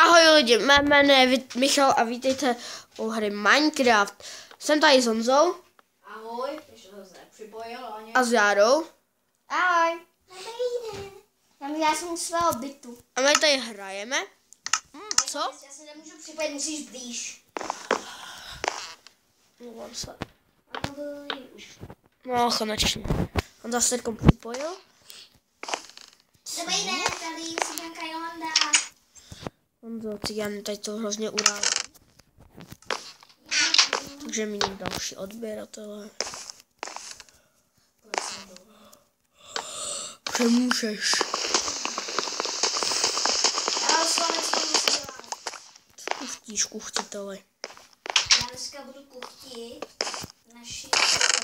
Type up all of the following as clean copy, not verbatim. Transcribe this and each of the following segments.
Ahoj lidi, mé jméno je Michal a vítejte u hry Minecraft. Jsem tady s Honzou. Ahoj, ještě to se připojil, Aně. A s Járou. Ahoj. Já jsem u svého bytu. A my tady hrajeme. Co? Já se nemůžu připojit, musíš blíž. Mluvám se. Už. No, konečně. Honza se teďkom připojil. Dobrý den, tady je Ciganka Jolanda. Honzo, Cigan tady to hrozně urál. Takže mít další odběratele. Přemůžeš. Já Slovensko musím. Kuchtíš, kuchtiteli. Já dneska budu kuchtit naši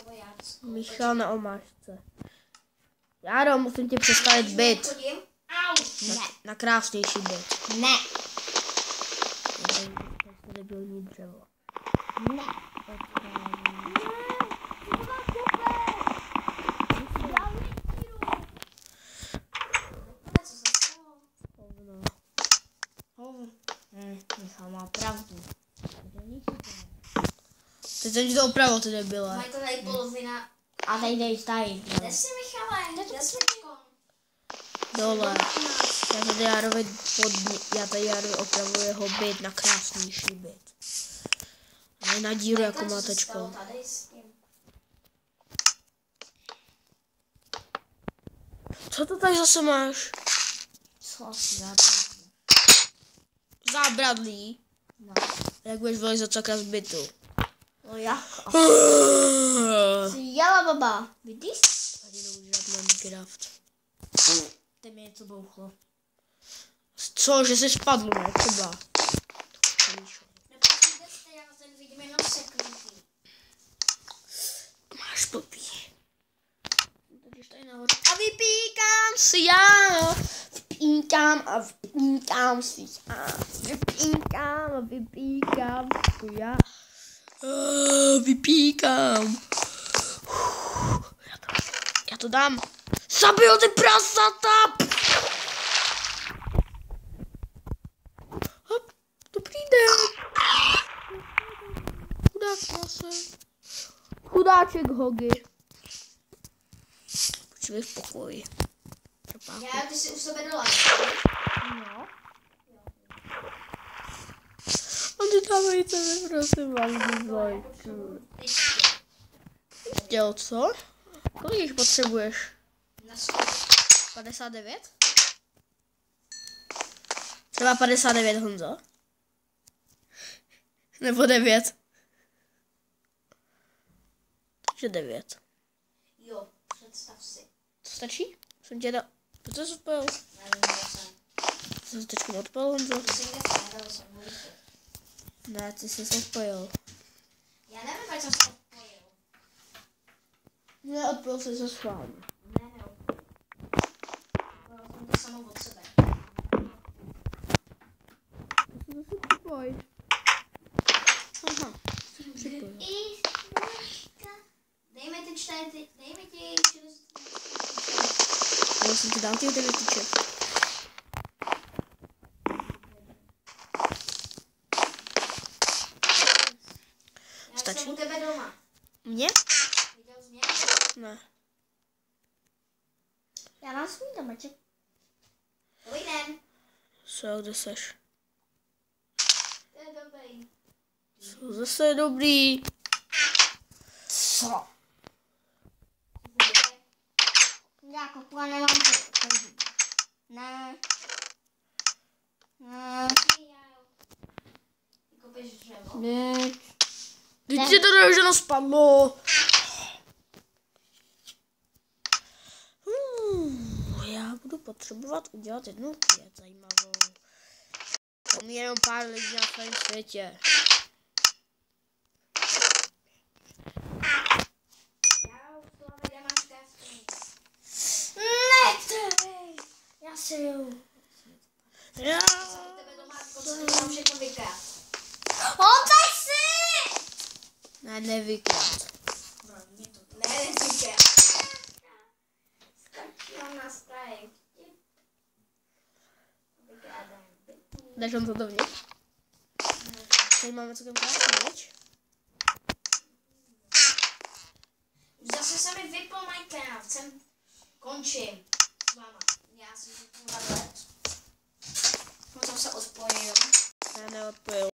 vojáckou. Michal na omáčce. Járo, musím ti představit byt. Chodím. Au. Na krásnější byt. Ne. Tady bylo mít dřevo. Ne. Michal má pravdu. Teď jsem ti to opravil, ty debile. Mají to tady polovina. A tady dej tady. Kde jsi, Michale? Kde jsi, Michal? Dole. Já tady Járovi opravuji jeho byt na krásnější byt. Ne na díru jako mátečko. Tady s tím. Co to tady zase máš? Co? Zábradlí. No. Jak budeš vylezat sakra z bytu? No jak? Jsi jela, baba. Vidíš? Tady nemůžu dát Minecraft. Ty mi něco bouchlo. Co, že jsi spadl, ne? Třeba. Neprosím, kde jste, já ten vidím jenom seknutý. Máš blbý. Takže tady nahoru. A vypíkám si já. Vypíkám si já. Vypíkám si já. Vypíkám. Já to dám. Zabiju ty prasata! Hop, dobrý den. Chudák prase. Chudáček Hogy. Počkej v pokoji. Já, ty jsi u sebe dole. No. A ty dávejte mi, prosím vás, dvojku. Chtěl co? Kolik jich potřebuješ? Na 100. 59? Třeba 59, Honzo? Nebo 9? Takže 9. Jo, představ si. To stačí? Jsem tě to jsi odpojil? Nevím, kde jsem. Jsem se teďkom odpojil, Honzo? Ty jsi kde stávil, jsem vůbec. Ne, ty jsi se odpojil. Já nevím, proč jsem se odpojil. Ne, odpojil jsi se schválně. Ne, neodpojil. Odpojil jsem to samo od sebe. Zase připoj. Aha, připoj. Dej mi ty 4, dej mi ti 60. Já jsem ti dal těch 9 tyček. Já Stačí? jsem u tebe doma. Mě? Viděl jsi mě? Ne. Já mám svůj domeček. Dobrý den. Co, kde seš? To je dobrý. Co, zase dobrý. Co? Já kokla nemám to. Ne. Ne. Kopeš dřevo. Ne. Teď ti to doženo spadlo. Já budu potřebovat udělat jednu věc zajímavou. Tam je jenom pár lidí na svém světě. Nechceš. Já si jdu. Já. U tebe doma potřebuji všechno vykrát. Oddaj si! Ne, nevykrát. Ne, nevykrát. Skočil na starý vtip. Vykrádám bytů. Jdeš on to dovnitř? Tady máme celkem krásný, viď? Zase se mi vypl Minecraft, končím s váma. Já si vypnu tablet. Potom se odpojil. Já neodpojil.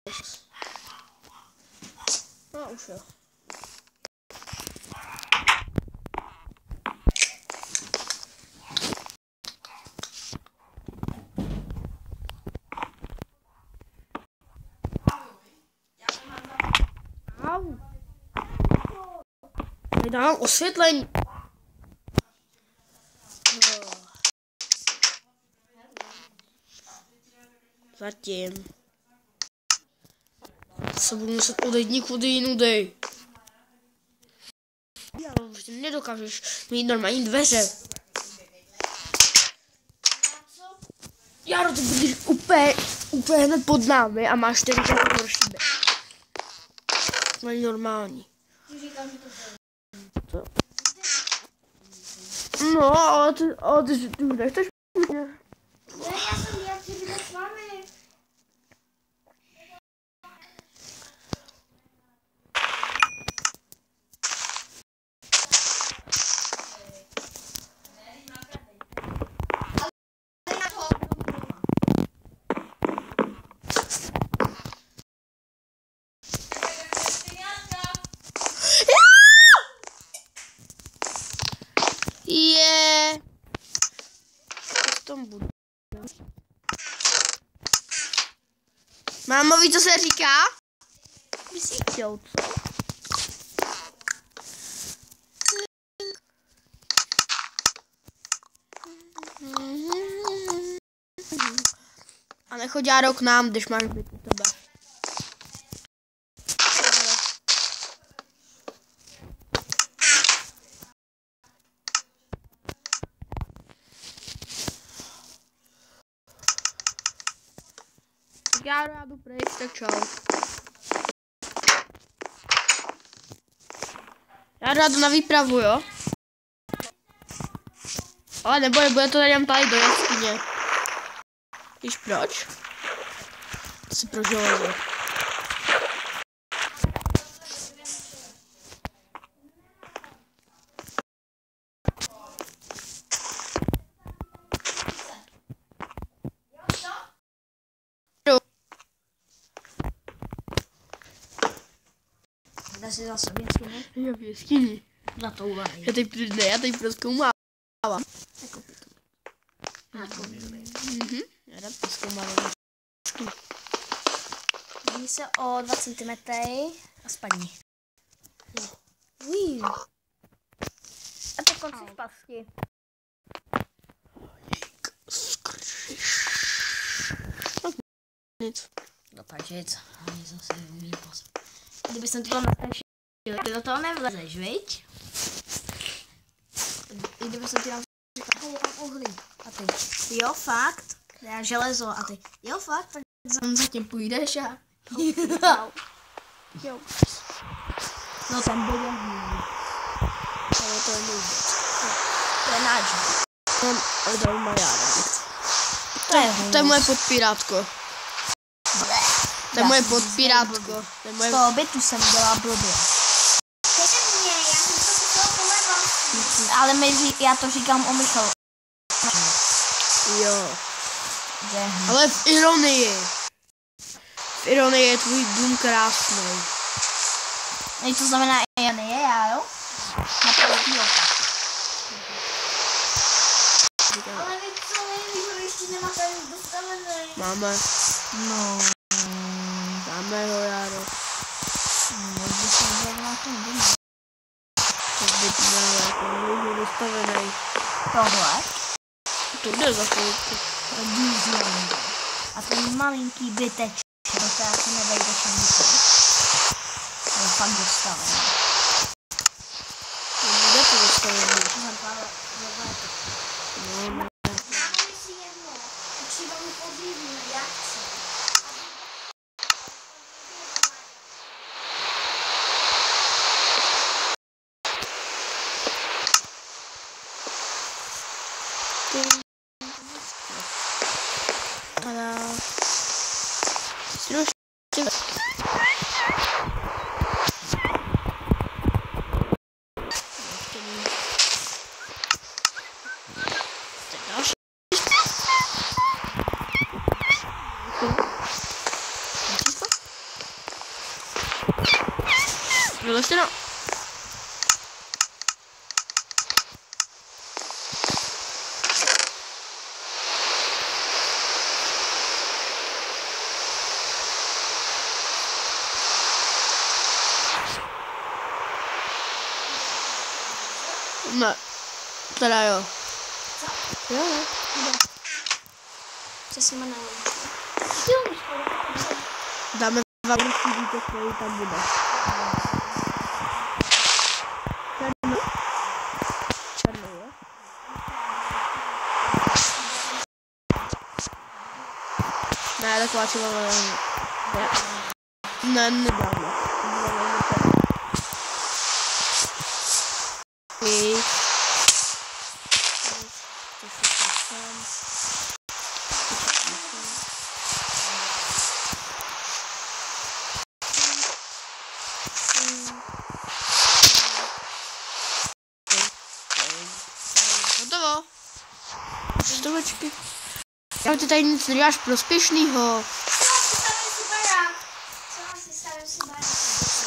No už jo. Au. Tady dávám osvětlení. Zatím. Se budu muset odejít někudy jinudy. Já prostě nedokážeš mít normální dveře. Jaro, ty budeš úplně hned pod námi a máš tady takový horší byt. To není normální. Co? No, ale ty nechceš mě. Ne, já chci být s vámi. Je. V tom budu. Mámo, ví, co se říká? By si chtěl, co? A nechoď Járo k nám, když máš byt u tebe. Járo, já jdu pryč, tak čau. Já jdu na výpravu, jo? Ale neboj, bude to jenom tady do jeskyně. Víš proč? To si pro železo. Kde jsi zase v jeskyni? Já v jeskyni. Na to uvaří. Já tady prozkoumávám. Já rád prozkoumávám. Dí se o 2 cm a spadni. Ují. A to konci špasky. Nic. Dopažic. Oni zase umí pas. Kdyby jsem to tam nastačil, ty do toho nevlezeš, viď? I kdyby jsem ti tam říkal, hej, tam uhlí. A ty, jo, fakt? Já železo. A ty, jo, fakt? Tak zatím půjdeš a... Jo. No tam bude hlí. Ale to je důvod. To je náč. Ale to má Jára. To To je moje podpírátko. To je moje podpírátko. To je moje... Z toho bytu jsem dělala blbě. Ale já to říkám o Michal. Jo. Ale v ironii. V ironii je tvůj dům krásný. No to znamená, já ne, já jo? Na první oka. Ale vy co nejvíc, ještě nemáte dostavený. Máme. No. Máme ho, Járo. No, když jsem byl na tom domu. To byt máme, jako můžu dostavený. Tohle? To jde za chvilku. To je dízlem. A ten malinký byteček, do toho se nevejdeš ani ty. To je fakt dostavený. To bude to dostavený. No. Máme si jedno. Třeba mi podívíme, jak chci. Vylezte no. Ne. Teda jo. Co? Jo. Co jsme na Dáme vám víte, který tam bude. Černou. Černou, jo? Ne, taková červená ne. Ne, nedáme. Okay. Hotovo. Stovečky. Já ty tady nic neděláš prospěšnýho.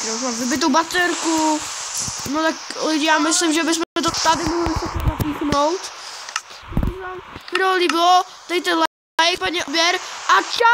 Já už mám vybitou baterku. No tak lidi, já myslím, že bychom to tady mohli napíchnout. Kdyby vám video líbilo, dejte like, paní odběr a čau!